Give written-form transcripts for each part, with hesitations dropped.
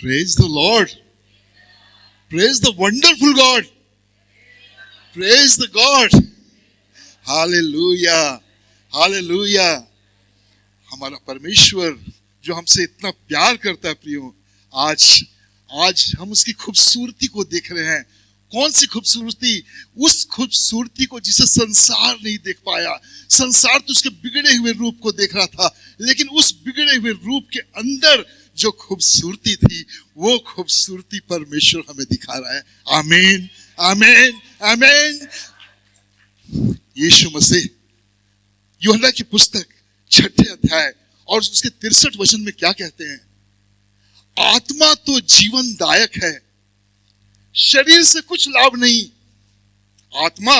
Praise the Lord. Praise the wonderful God. Praise the God. Hallelujah. Hallelujah. हमारा परमेश्वर जो हमसे इतना प्यार करता है प्रियो, आज हम उसकी खूबसूरती को देख रहे हैं। कौन सी खूबसूरती? उस खूबसूरती को जिसे संसार नहीं देख पाया। संसार तो उसके बिगड़े हुए रूप को देख रहा था, लेकिन उस बिगड़े हुए रूप के अंदर जो खूबसूरती थी, वो खूबसूरती परमेश्वर हमें दिखा रहा है। आमीन, आमीन, आमीन। यीशु मसीह यूहन्ना की पुस्तक 6 अध्याय और उसके 63 वचन में क्या कहते हैं? आत्मा तो जीवनदायक है, शरीर से कुछ लाभ नहीं। आत्मा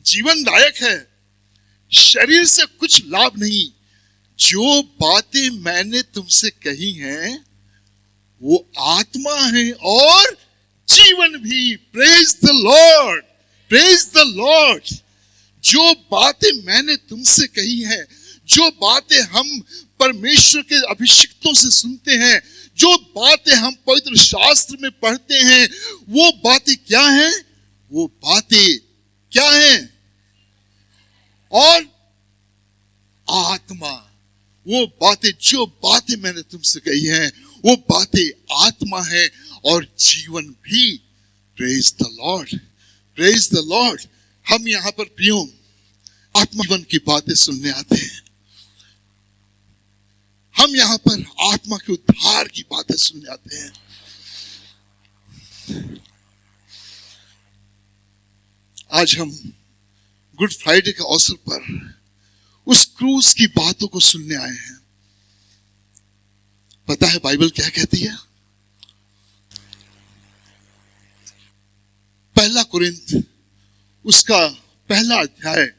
जीवनदायक है, शरीर से कुछ लाभ नहीं। जो बातें मैंने तुमसे कही हैं वो आत्मा है और जीवन भी। Praise the Lord, praise the Lord. जो बातें मैंने तुमसे कही हैं, जो बातें हम परमेश्वर के अभिषिक्तों से सुनते हैं, जो बातें हम पवित्र शास्त्र में पढ़ते हैं, वो बातें क्या हैं? वो बातें क्या हैं? और आत्मा। वो बातें, जो बातें मैंने तुमसे कही हैं, वो बातें आत्मा है और जीवन भी। Praise the Lord, praise the Lord. हम यहां पर प्रियो आत्मा जीवन की बातें सुनने आते हैं। हम यहां पर आत्मा के उद्धार की बातें सुनने आते हैं। आज हम गुड फ्राइडे के अवसर पर उस क्रूस की बातों को सुनने आए हैं। पता है बाइबल क्या कहती है? पहला कुरिन्थ उसका पहला अध्याय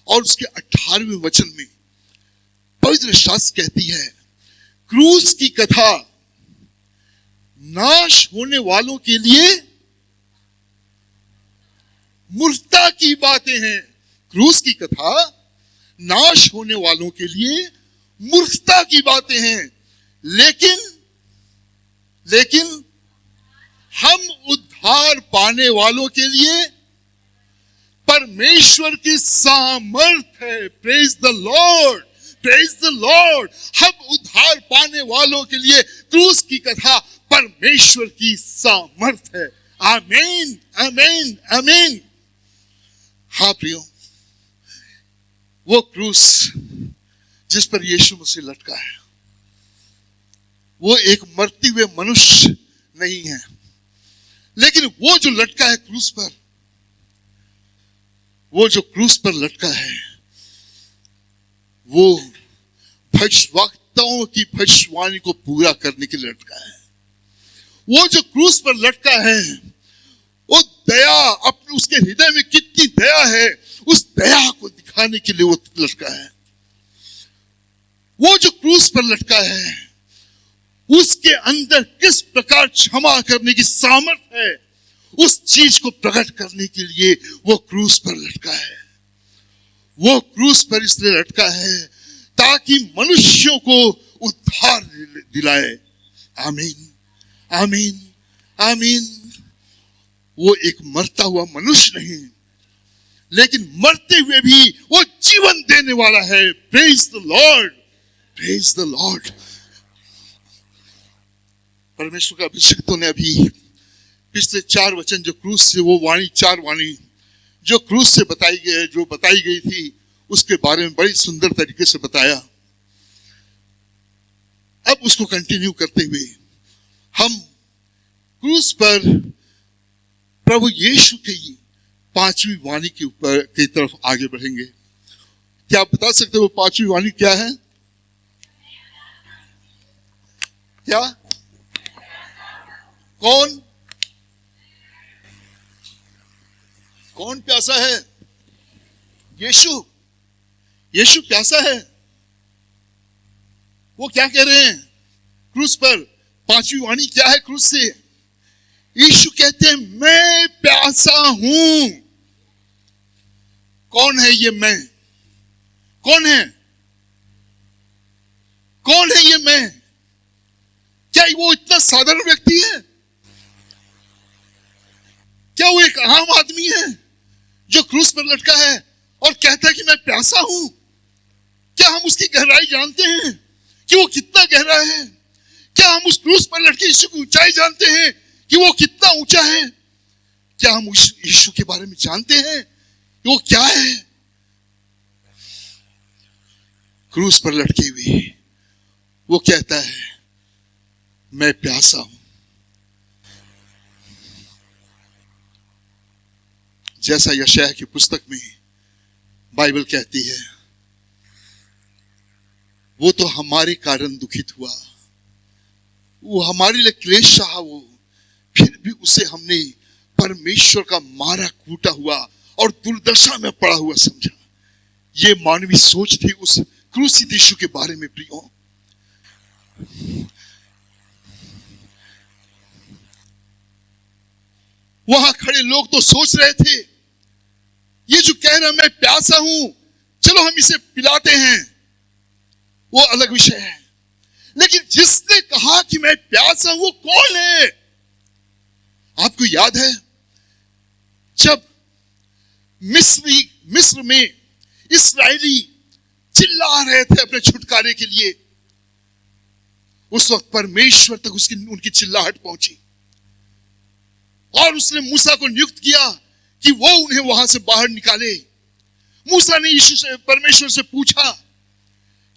और उसके 18वें वचन में पवित्र शास्त्र कहती है, क्रूस की कथा नाश होने वालों के लिए मूर्खता की बातें हैं। क्रूस की कथा नाश होने वालों के लिए मूर्खता की बातें हैं, लेकिन हम उद्धार पाने वालों के लिए परमेश्वर की सामर्थ है। Praise the Lord, praise the Lord. हम उद्धार पाने वालों के लिए क्रूस की कथा परमेश्वर की सामर्थ है। आमीन, आमीन, आमीन। हाँ प्रियो, वो क्रूस जिस पर यीशु मसीह लटका है, वो एक मरते हुए मनुष्य नहीं है, लेकिन वो जो लटका है क्रूस पर, वो जो क्रूस पर लटका है, वो भविष्यवक्ताओं की भविष्यवाणी को पूरा करने के लिए लटका है। वो जो क्रूस पर लटका है, वो दया, अपने उसके हृदय में कितनी दया है, उस दया को दिखाने के लिए वो लटका है। वो जो क्रूस पर लटका है, उसके अंदर किस प्रकार क्षमा करने की सामर्थ है, उस चीज को प्रकट करने के लिए वो क्रूस पर लटका है। वो क्रूस पर इसलिए लटका है ताकि मनुष्यों को उद्धार दिलाए। आमीन, आमीन, आमीन। वो एक मरता हुआ मनुष्य नहीं, लेकिन मरते हुए भी वो जीवन देने वाला है। Praise the Lord, praise the Lord. परमेश्वर का अभिषिक्तों ने अभी पिछले 4 वचन जो क्रूस से, वो वाणी, 4 वाणी जो क्रूस से बताई गई थी, उसके बारे में बड़ी सुंदर तरीके से बताया। अब उसको कंटिन्यू करते हुए हम क्रूस पर प्रभु यीशु की 5वीं वाणी के ऊपर की तरफ आगे बढ़ेंगे। क्या आप बता सकते हो वो 5वीं वाणी क्या है? क्या? कौन प्यासा है? यीशु प्यासा है। वो क्या कह रहे हैं क्रूस पर? 5वीं वाणी क्या है क्रूस से? यीशु कहते हैं, मैं प्यासा हूं। कौन है ये मैं? कौन है? कौन है ये मैं? क्या वो इतना साधारण व्यक्ति है? क्या वो एक आम आदमी है जो क्रूस पर लटका है और कहता है कि मैं प्यासा हूं? क्या हम उसकी गहराई जानते हैं कि वो कितना गहरा है? क्या हम उस क्रूस पर लटके यीशु की ऊंचाई जानते हैं कि वो कितना ऊंचा है? क्या हम उस यीशु के बारे में जानते हैं कि वो क्या है? क्रूस पर लटके हुए वो कहता है मैं प्यासा हूं। जैसा यशायाह की पुस्तक में बाइबल कहती है, वो तो हमारे कारण दुखित हुआ, वो हमारे लिए क्लेश सहा, वो फिर भी उसे हमने परमेश्वर का मारा कूटा हुआ और दुर्दशा में पड़ा हुआ समझा। ये मानवीय सोच थी उस क्रूसित यीशु के बारे में प्रियो। वहां खड़े लोग तो सोच रहे थे, ये जो कह रहा मैं प्यासा हूं, चलो हम इसे पिलाते हैं, वो अलग विषय है। लेकिन जिसने कहा कि मैं प्यासा हूं, वो कौन है? आपको याद है जब मिस्र में इस्राएली चिल्ला रहे थे अपने छुटकारे के लिए, उस वक्त परमेश्वर तक उनकी चिल्लाहट पहुंची और उसने मूसा को नियुक्त किया कि वो उन्हें वहां से बाहर निकाले। मूसा ने परमेश्वर से पूछा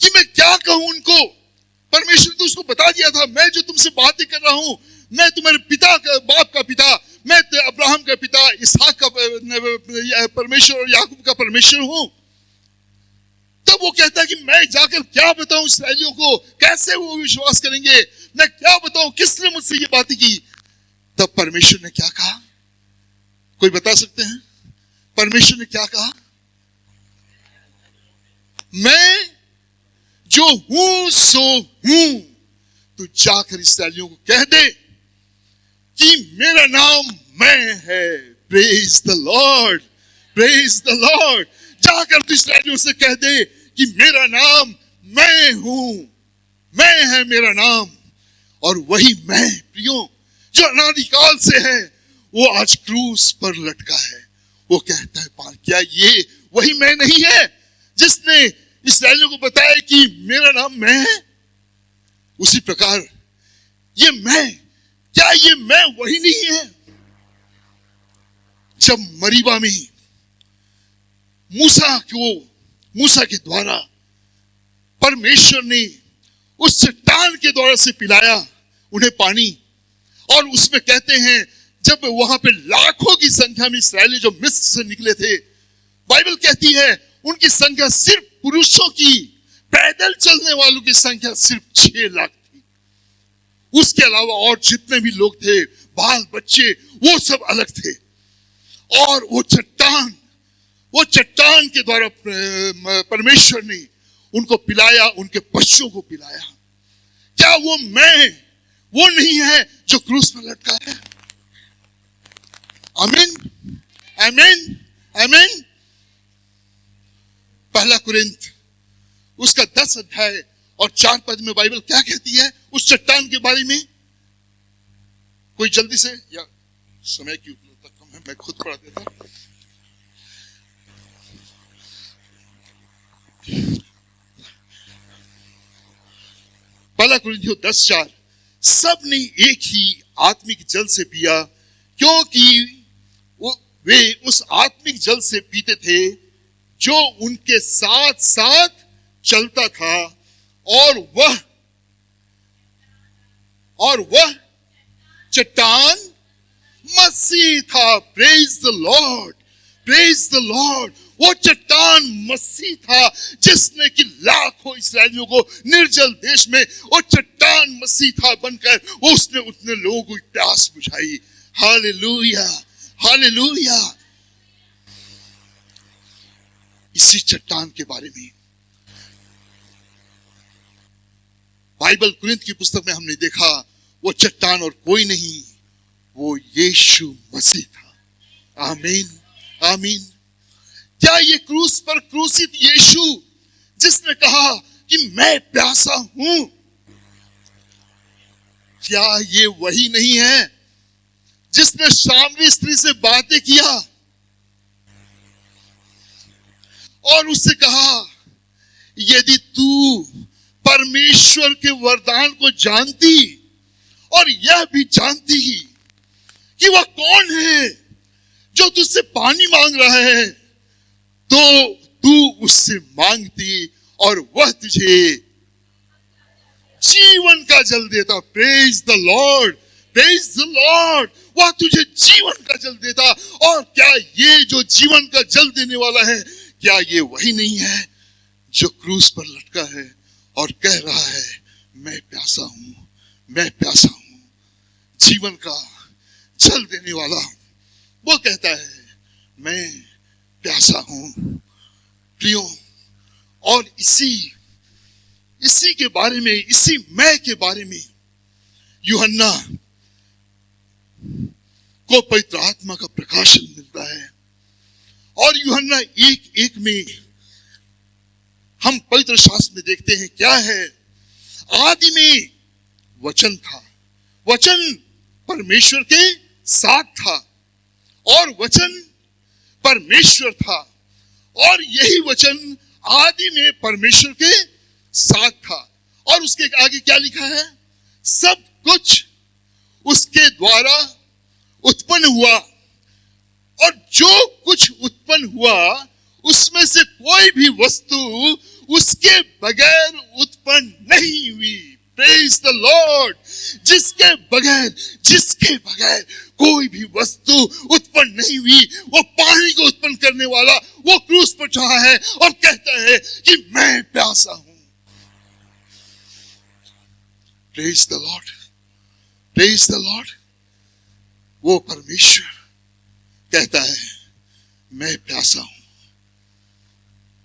कि मैं क्या कहूं उनको? परमेश्वर ने तो उसको बता दिया था, मैं जो तुमसे बातें कर रहा हूं, मैं तुम्हारे पिता का बाप का पिता, मैं अब्राहम का पिता, इसहाक का परमेश्वर और याकूब का परमेश्वर हूं। तब वो कहता है कि मैं जाकर क्या बताऊं इस्राएलियों को, कैसे वो विश्वास करेंगे, मैं क्या बताऊं, किसने मुझसे ये बातें की? तब परमेश्वर ने क्या कहा? कोई बता सकते हैं परमेश्वर ने क्या कहा? मैं जो हूं सो हूं। तू जाकर इस्राएलियों को कह दे कि मेरा नाम मैं है। Praise the Lord, praise the Lord. जाकर तू इस्राएलियों से कह दे कि मेरा नाम मैं हूं, मैं है मेरा नाम। और वही मैं प्रियो जो अनादिकाल से है, वो आज क्रूस पर लटका है। वो कहता है क्या ये वही मैं नहीं है जिसने इस्राएलियों को बताया कि मेरा नाम मैं है? उसी प्रकार ये मैं, क्या ये मैं वही नहीं है? जब मरीबा में मूसा के द्वारा परमेश्वर ने उस चट्टान के द्वारा से पिलाया उन्हें पानी, और उसमें कहते हैं जब वहां पे लाखों की संख्या में इस्राएली जो मिस्र से निकले थे, बाइबल कहती है उनकी संख्या सिर्फ पुरुषों की, पैदल चलने वालों की संख्या सिर्फ 6 लाख थी। उसके अलावा और जितने भी लोग थे, बाल बच्चे, वो सब अलग थे। और वो चट्टान के द्वारा परमेश्वर ने उनको पिलाया, उनके बच्चों को पिलाया। क्या वो मैं वो नहीं है जो क्रूस पर लटका है? आमीन, आमीन, आमीन। पहला कुरिन्थ उसका 10 अध्याय और 4 पद में बाइबल क्या कहती है उस चट्टान के बारे में? कोई जल्दी से, या समय की उपलब्धता कम है, मैं खुद पढ़ देता हूं। पहला कुरिन्थियों 10:4, सब ने एक ही आत्मिक जल से पिया, क्योंकि वे उस आत्मिक जल से पीते थे जो उनके साथ साथ चलता था, और वह चट्टान मसीह था। Praise the Lord, praise the Lord. वो चट्टान मसीह था जिसने कि लाखों इस्राएलियों को निर्जल देश में, वो चट्टान मसीह था बनकर, वो उसने उतने लोगों को प्यास बुझाई। Hallelujah, hallelujah. इसी चट्टान के बारे में बाइबल कुरिन्थ की पुस्तक में हमने देखा, वो चट्टान और कोई नहीं, वो यीशु मसीह था। आमीन, आमीन। क्या ये क्रूस पर क्रूसित यीशु जिसने कहा कि मैं प्यासा हूं, क्या ये वही नहीं है जिसने सामरी स्त्री से बातें किया और उससे कहा, यदि तू परमेश्वर के वरदान को जानती और यह भी जानती कि वह कौन है जो तुझसे पानी मांग रहा है, तो तू उससे मांगती और वह तुझे जीवन का जल देता। Praise the Lord, praise the Lord. वह तुझे जीवन का जल देता। और क्या ये जो जीवन का जल देने वाला है, क्या ये वही नहीं है जो क्रूस पर लटका है और कह रहा है, मैं प्यासा हूं, मैं प्यासा हूं, जीवन का जल देने वाला। वो कहता है, मैं प्यासा हूं। प्रियो, और इसी के बारे में, इसी मैं के बारे में यूहन्ना को पवित्र आत्मा का प्रकाशन मिलता है। और यूहन्ना 1:1 में हम पवित्र शास्त्र में देखते हैं क्या है, आदि में वचन था, वचन परमेश्वर के साथ था और वचन परमेश्वर था, और यही वचन आदि में परमेश्वर के साथ था। और उसके आगे क्या लिखा है, सब कुछ उसके द्वारा उत्पन्न हुआ, और जो कुछ उत्पन्न हुआ उसमें से कोई भी वस्तु उसके बगैर उत्पन्न नहीं हुई। Praise the Lord. जिसके बगैर कोई भी वस्तु उत्पन्न नहीं हुई, वो पानी को उत्पन्न करने वाला, वो क्रूस पर चढ़ा है और कहता है कि मैं प्यासा हूं। Praise the Lord, praise the Lord. वो परमेश्वर कहता है, मैं प्यासा हूं।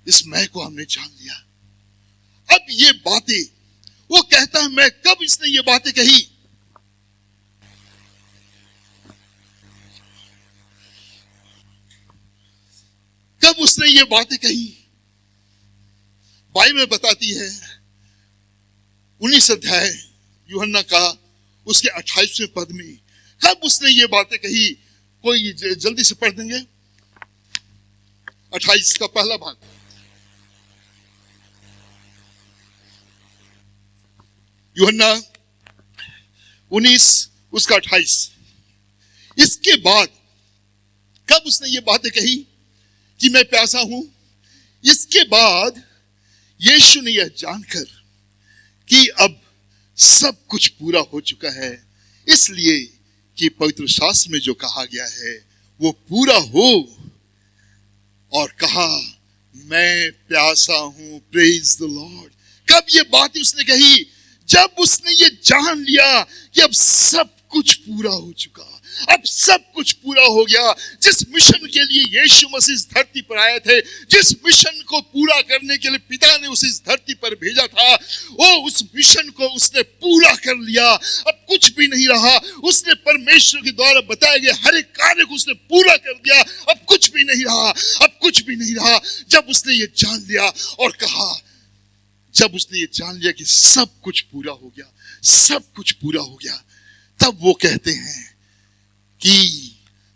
इस मैं को हमने जान लिया। अब ये बातें, वो कहता है, मैं कब इसने ये बातें कही, कब उसने ये बातें कही। बाइबल बताती है 19 अध्याय यूहन्ना का, उसके 28वें पद में, कब उसने ये बातें कही। कोई जल्दी से पढ़ देंगे 28 का पहला भाग। यूहन्ना 19 उसका 28। इसके बाद कब उसने ये बातें कही कि मैं प्यासा हूं, इसके बाद यीशु ने यह जानकर कि अब सब कुछ पूरा हो चुका है, इसलिए कि पवित्र शास्त्र में जो कहा गया है वो पूरा हो, और कहा, मैं प्यासा हूं। Praise the Lord. कब ये बात उसने कही, जब उसने ये जान लिया कि अब सब कुछ पूरा हो चुका, अब सब कुछ पूरा हो गया। जिस मिशन के लिए यीशु मसीह इस धरती पर आए थे, जिस मिशन को पूरा करने के लिए पिता ने उसे इस धरती पर भेजा था, वो उस मिशन को उसने पूरा कर लिया। अब कुछ भी नहीं रहा। उसने परमेश्वर के द्वारा बताए गए हर एक कार्य को उसने पूरा कर दिया। अब कुछ भी नहीं रहा, अब कुछ भी नहीं रहा। जब उसने ये जान लिया और कहा, जब उसने ये जान लिया कि सब कुछ पूरा हो गया, सब कुछ पूरा हो गया, तब वो कहते हैं कि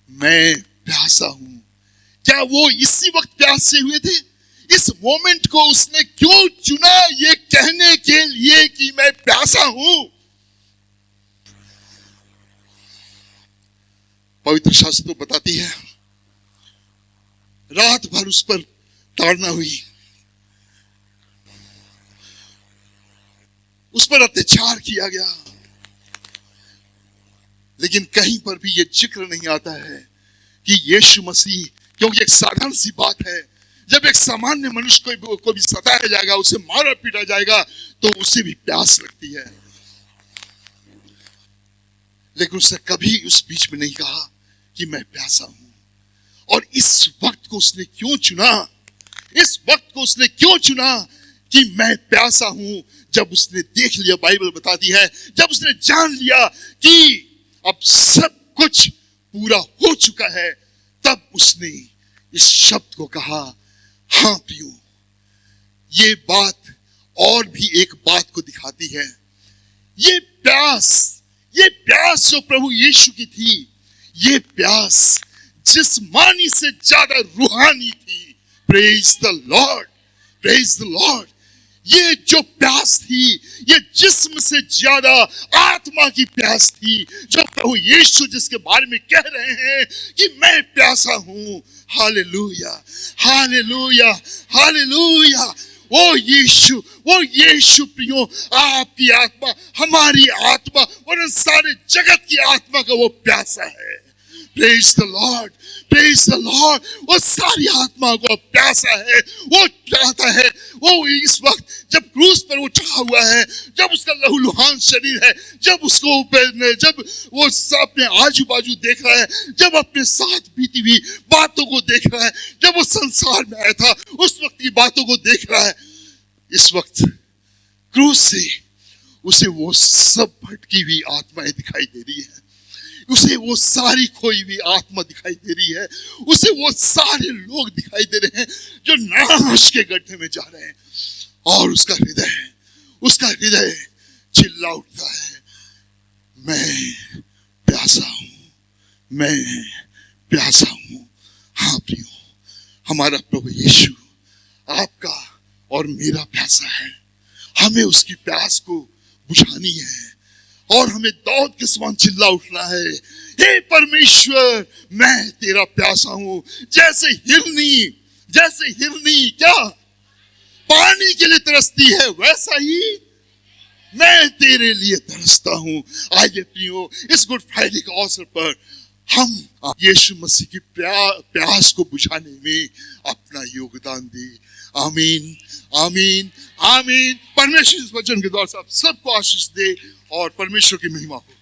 मैं प्यासा हूं। क्या वो इसी वक्त प्यासे हुए थे? इस मोमेंट को उसने क्यों चुना ये कहने के लिए कि मैं प्यासा हूं? पवित्र शास्त्र तो बताती है, रात भर उस पर ताड़ना हुई, उस पर अत्याचार किया गया, लेकिन कहीं पर भी ये जिक्र नहीं आता है कि यीशु मसीह, क्योंकि एक साधारण सी बात है, जब एक सामान्य मनुष्य को भी सताया जाएगा, उसे मारा पीटा जाएगा, तो उसे भी प्यास लगती है। लेकिन उसने कभी उस बीच में नहीं कहा कि मैं प्यासा हूं। और इस वक्त को उसने क्यों चुना, इस वक्त को उसने क्यों चुना कि मैं प्यासा हूं? जब उसने देख लिया, बाइबल बताती है, जब उसने जान लिया कि अब सब कुछ पूरा हो चुका है, तब उसने इस शब्द को कहा, हां प्रियो, ये बात और भी एक बात को दिखाती है। ये प्यास, प्यास जो प्रभु यीशु की थी, ये प्यास जिस्मानी से ज्यादा रूहानी थी। Praise the Lord, praise the Lord. ये जो प्यास थी, ये जिस्म से ज्यादा आत्मा की प्यास थी, जो प्रभु यीशु जिसके बारे में कह रहे हैं कि मैं प्यासा हूं। Hallelujah, hallelujah, hallelujah. वो यीशु प्रियो, आपकी आत्मा, हमारी आत्मा और इन सारे जगत की आत्मा का वो प्यासा है। Praise the Lord, praise the Lord. वो सारी आत्मा को प्यासा है, वो चाहता है। वो इस वक्त जब क्रूस पर वो चढ़ा हुआ है, जब उसका लहूलुहान शरीर है, जब उसको जब वो अपने आजू बाजू देख रहा है, जब अपने साथ बीती हुई बातों को देख रहा है, जब वो संसार में आया था उस वक्त की बातों को देख रहा है, इस वक्त क्रूस से उसे वो सब भटकी हुई आत्माएं दिखाई दे रही है, उसे वो सारी खोई हुई आत्मा दिखाई दे रही है, उसे वो सारे लोग दिखाई दे रहे हैं जो नाश के गड्ढे में जा रहे हैं। और उसका हृदय चिल्ला उठता है, मैं प्यासा हूं, मैं प्यासा हूं। हाँ प्रियो, हमारा प्रभु यीशु आपका और मेरा प्यासा है। हमें उसकी प्यास को बुझानी है और हमें दौड़ के समान चिल्ला उठना है, हे परमेश्वर, मैं तेरा प्यासा हूं। जैसे हिरनी क्या पानी के लिए तरसती है, वैसा ही मैं तेरे लिए तरसता हूं। आइए प्रियो, इस गुड फ्राइडे के अवसर पर हम यीशु मसीह की प्यास को बुझाने में अपना योगदान दें। आमीन, आमीन, आमीन। परमेश्वर इस वचन के द्वारा सबको आशीष दे और परमेश्वर की महिमा हो।